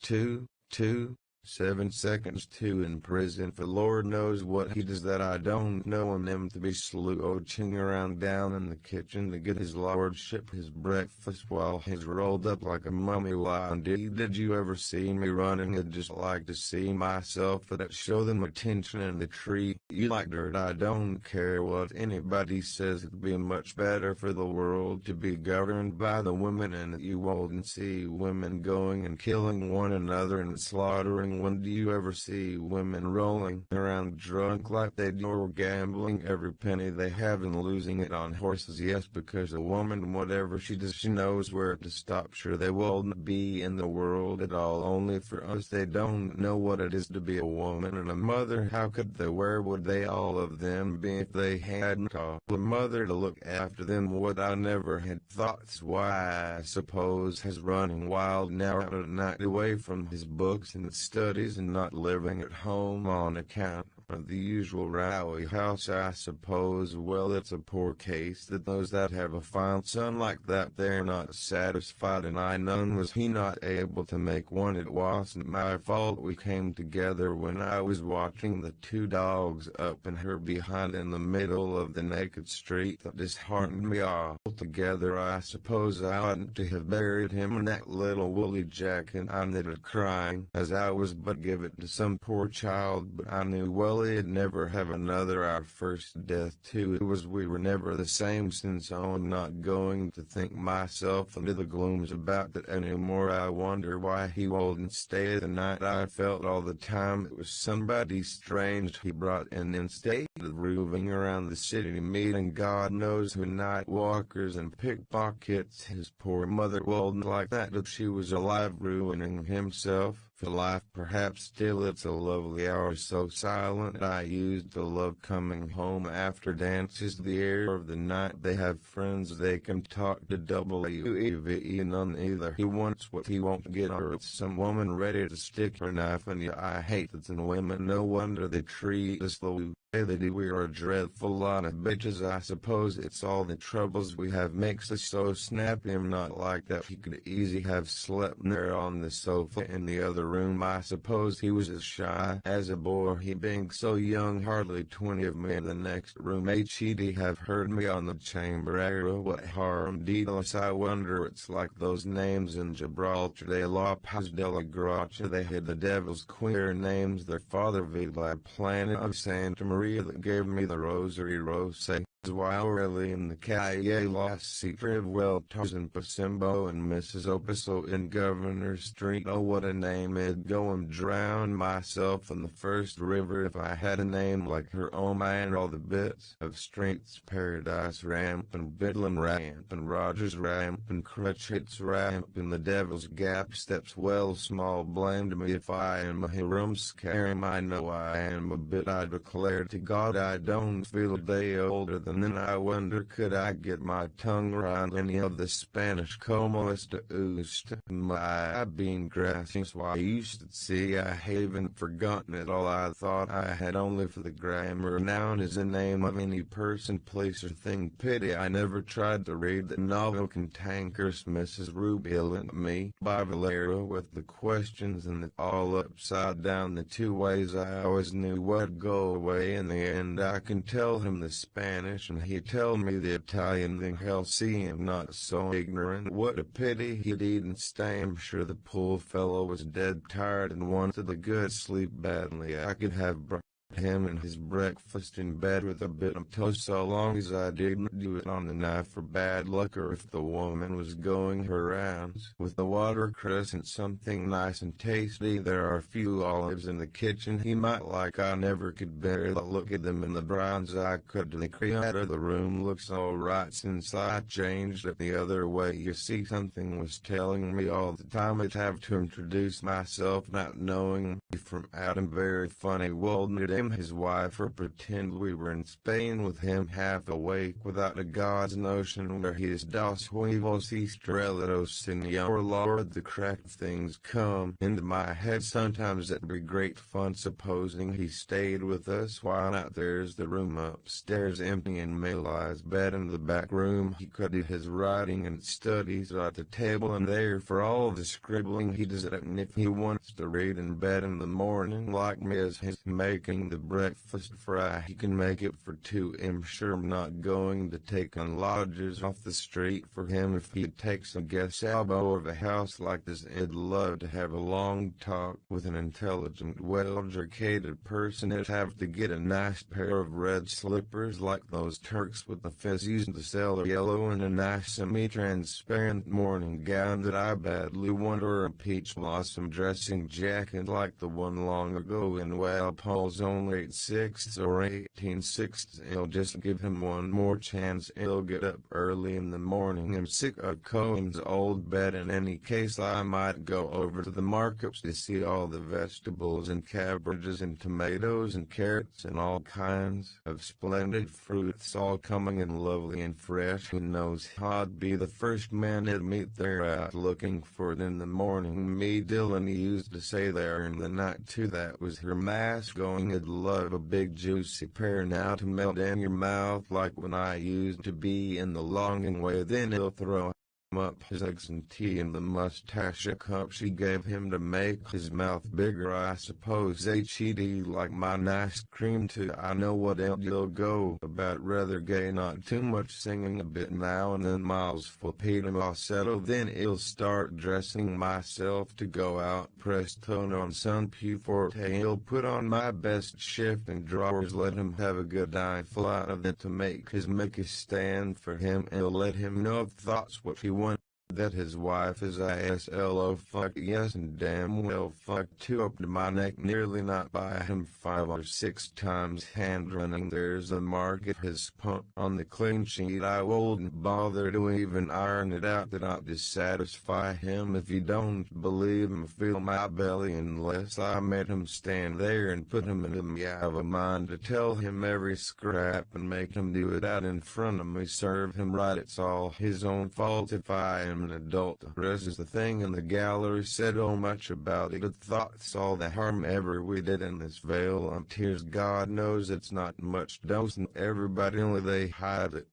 7 seconds in prison for Lord knows what he does that I don't know, and them to be slouching around down in the kitchen to get his lordship his breakfast while he's rolled up like a mummy. Why indeed, did you ever see me running? I'd just like to see myself at that. Show them attention in the tree. You like dirt, I don't care what anybody says. It'd be much better for the world to be governed by the women, and you won't see women going and killing one another and slaughtering. When do you ever see women rolling around drunk like they do, or gambling every penny they have and losing it on horses? Yes, because a woman, whatever she does, she knows where to stop. Sure, they won't be in the world at all, only for us they don't know what it is to be a woman and a mother. How could they? Where would they all of them be if they hadn't a mother to look after them? What I never had thoughts. Why, I suppose has running wild now out at night away from his books and stuff studies and not living at home on account of the usual rowdy house, I suppose. Well, it's a poor case that those that have a fine son like that, they're not satisfied, and I none was he not able to make one. It wasn't my fault. We came together when I was watching the two dogs up and her behind in the middle of the naked street. That disheartened me altogether. I suppose I oughtn't to have buried him in that little woolly jacket. I knitted crying as I was but give it to some poor child, but I knew well it'd never have another. Our first death too, we were never the same since. I'm not going to think myself into the glooms about that anymore. I wonder why he wouldn't stay the night. I felt all the time it was somebody strange he brought in instead of roving around the city meeting God knows who, night walkers and pickpockets. His poor mother wouldn't like that if she was alive, ruining himself for life. Perhaps still it's a lovely hour, so silent. I used to love coming home after dances, the air of the night. They have friends they can talk to. WEVE none either. He wants what he won't get, or it's some woman ready to stick her knife in you. I hate it in women. No wonder they treat us the way they do. We are a dreadful lot of bitches. I suppose it's all the troubles we have makes us so snappy. I'm not like that. He could easy have slept there on the sofa in the other room. I suppose he was as shy as a boy, he being so young, hardly 20. Of me in the next room, he'd have heard me on the chamber arrow. What harm did us? I wonder. It's like those names in Gibraltar de la Paz de la Gracia. They had the devil's queer names. Their father Villa Planet of Santa Maria that gave me the Rosary Rose. While really in the Calle Las Citrivueltas in Pasimbo and Mrs. Opiso in Governor Street. Oh, what a name. I'd go and drown myself in the first river if I had a name like her. Oh man, all the bits of Streets, Paradise Ramp and Bidlin Ramp and Rogers Ramp and Crutchets Ramp and the Devil's Gap Steps. Well, small blamed me if I am a Hiram Scarum. I know I am a bit. I declare to God I don't feel a day older than then. I wonder could I get my tongue around any of the Spanish como esta usted my bean grassing. So I used to see. I haven't forgotten it all. I thought I had only for the grammar. Noun is the name of any person, place or thing. Pity I never tried to read the novel Cantankerous Mrs. Rubio and Me by Valero with the questions and it all upside down the two ways. I always knew what'd go away in the end. I can tell him the Spanish and he'd tell me the Italian. Then hell, see him not so ignorant. What a pity he didn't stay. I'm sure the poor fellow was dead tired and wanted a good sleep badly. I could have brought him and his breakfast in bed with a bit of toast, so long as I didn't do it on the knife for bad luck, or if the woman was going her rounds with the watercress and something nice and tasty. There are a few olives in the kitchen he might like. I never could bear the look at them in the browns. I couldn't creep out of the room. Looks all right since I changed it the other way. You see, something was telling me all the time I'd have to introduce myself, not knowing me from Adam. Very funny. Wouldn't it his wife or pretend we were in Spain with him half awake without a god's notion where he is. Dos huevos estrelados, senor Lord. The cracked things come into my head sometimes. That'd be great fun. Supposing he stayed with us, why not? There's the room upstairs empty and Mayli's bed in the back room. He could do his writing and studies at the table, and there for all the scribbling he does it. And if he wants to read in bed in the morning like me as he's making the breakfast fry, he can make it for two. I'm sure I'm not going to take on lodgers off the street for him. If he takes a guest elbow of a house like this, I'd love to have a long talk with an intelligent, well-educated person. I'd have to get a nice pair of red slippers like those Turks with the fezzies, the cellar yellow, and a nice semi-transparent morning gown that I badly want, or a peach blossom dressing jacket like the one long ago in Walpole's Own only 8/6 or 18/6. He'll just give him one more chance. He'll get up early in the morning. I'm sick of Cohen's old bed. In any case, I might go over to the markets to see all the vegetables and cabbages and tomatoes and carrots and all kinds of splendid fruits, all coming in lovely and fresh. Who knows, I'd be the first man to meet there out looking for it in the morning. Me, Dylan, he used to say there in the night too. That was her mask going. I'd love a big juicy pear now to melt in your mouth like when I used to be in the longing way. Then he'll throw up his eggs and tea in the mustache cup she gave him to make his mouth bigger. I suppose he'd like my ice cream too. I know what he'll go about, rather gay, not too much singing, a bit now and then miles for Peter Falsetto. Then he'll start dressing myself to go out, presto non son più forte. He'll put on my best shift and drawers, let him have a good eye flat of it to make a stand for him. He'll let him know of thoughts what he wants, that his wife is ISLO fuck yes and damn well fuck too, up to my neck, nearly not by him 5 or 6 times hand running. There's a mark of his punk on the clean sheet. I wouldn't bother to even iron it out, that I'd dissatisfy him. If you don't believe him, feel my belly, unless I made him stand there and put him into me. I've a mind to tell him every scrap and make him do it out in front of me. Serve him right, it's all his own fault if I am an adult. The rest is the thing in the gallery said oh much about it. Good thoughts, all the harm ever we did in this vale of tears. God knows it's not much dosing everybody, only they hide it.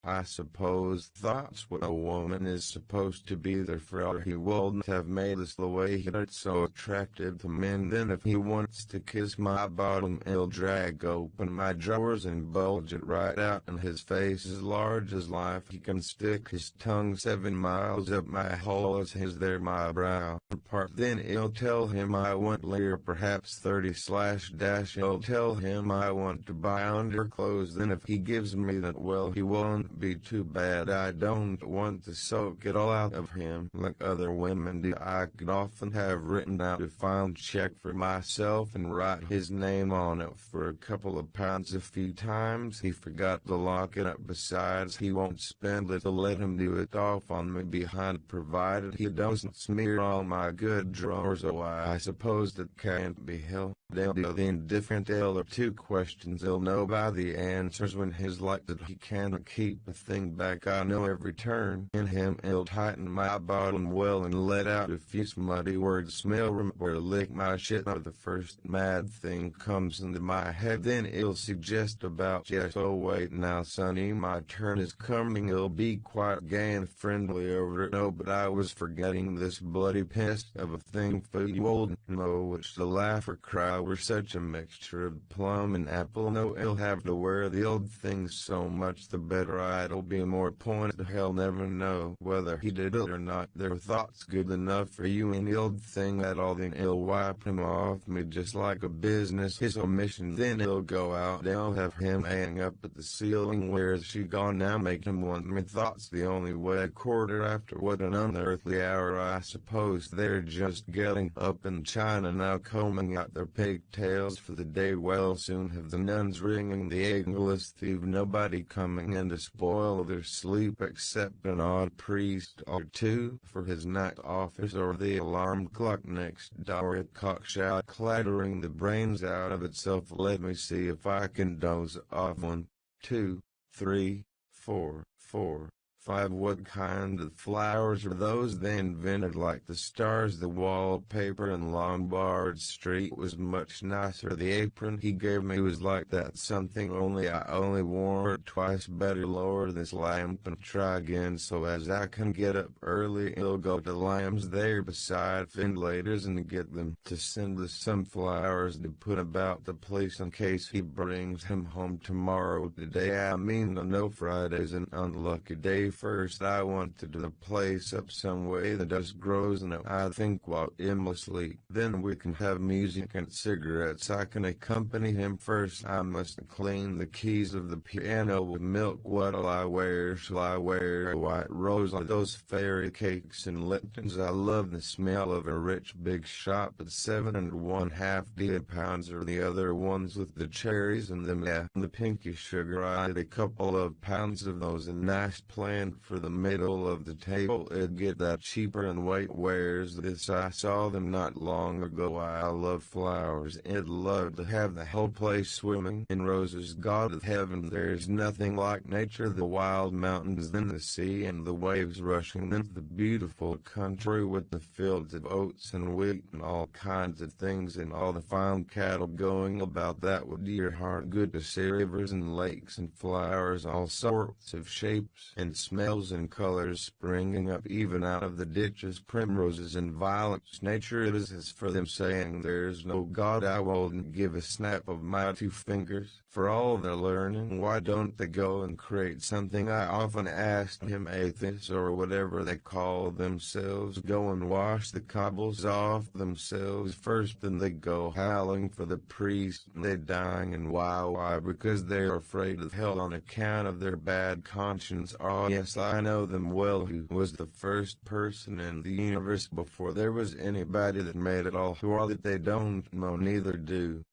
I suppose thoughts what a woman is supposed to be there for, or he wouldn't have made us the way he did, so attractive to men. Then if he wants to kiss my bottom, he'll drag open my drawers and bulge it right out, and his face is large as life. He can stick his tongue 7 miles up my hole as his there my brow part. Then he'll tell him I want later, perhaps 30/dash. He'll tell him I want to buy underclothes. Then if he gives me that, well, he won't be too bad. I don't want to soak it all out of him like other women do. I could often have written out a file check for myself and write his name on it for a couple of pounds. A few times he forgot to lock it up. Besides, he won't spend it to let him do it off on me behind, provided he doesn't smear all my good drawers. Oh, I suppose that can't be helped. They'll do the indifferent. There are 2 questions he'll know by the answers when he's like that. He can't keep a thing back. I know every turn in him. He'll tighten my bottom well and let out a few smutty words, smell or lick my shit out. The first mad thing comes into my head. Then he'll suggest about yes, oh wait now sonny, my turn is coming. He'll be quite gay and friendly over it. No, but I was forgetting this bloody pest of a thing for you old know which to laugh or cry. We're such a mixture of plum and apple. No, he'll have to wear the old things so much the better. It'll be more pointed. He'll never know whether he did it or not. Their thoughts good enough for you and the old thing that all. Then he'll wipe him off me just like a business his omission. Then he'll go out. They'll have him hang up at the ceiling. Where's she gone now? Make him want me. Thoughts the only way. A quarter after, what an unearthly hour. I suppose they're just getting up in China now, combing out their pigtails for the day. Well, soon have the nuns ringing the eggless thief. Nobody coming in to spoil their sleep except an odd priest or 2 for his night office, or the alarm clock next door at cockshot clattering the brains out of itself. Let me see if I can doze off. 1, 2, 3, 4, 5. What kind of flowers are those they invented, like the stars? The wallpaper in Lombard Street was much nicer. The apron he gave me was like that something, only I only wore it twice. Better lower this lamp and try again so as I can get up early. He'll go to Lamb's there beside Findlaters and get them to send us some flowers to put about the place in case he brings him home tomorrow. Today, I mean, I know Friday's an unlucky day First I wanted to place up some way that does grows and I think while aimlessly. Then we can have music and cigarettes. I can accompany him. First I must clean the keys of the piano with milk. What'll I wear? Shall I wear a white rose like those fairy cakes and Liptons? I love the smell of a rich big shop at 7 1/2 pounds or the other ones with the cherries and them. Yeah, the pinky sugar. I'd a couple of pounds of those and nice plant for the middle of the table. It'd get that cheaper and wait, where's this? I saw them not long ago. I love flowers. I'd love to have the whole place swimming in roses. God of heaven, there's nothing like nature. The wild mountains, then the sea and the waves rushing, then the beautiful country with the fields of oats and wheat and all kinds of things and all the fine cattle going about. That would do your heart good to see rivers and lakes and flowers, all sorts of shapes and smells and colors springing up even out of the ditches, primroses and violets. Nature is as for them saying there's no God. I won't give a snap of my 2 fingers for all their learning. Why don't they go and create something? I often asked him. Atheists or whatever they call themselves go and wash the cobbles off themselves first, then they go howling for the priest and they dying. And why? Because they're afraid of hell on account of their bad conscience. Oh yes, I know them well. Who was the first person in the universe before there was anybody that made it all? Who are that? They don't know, neither do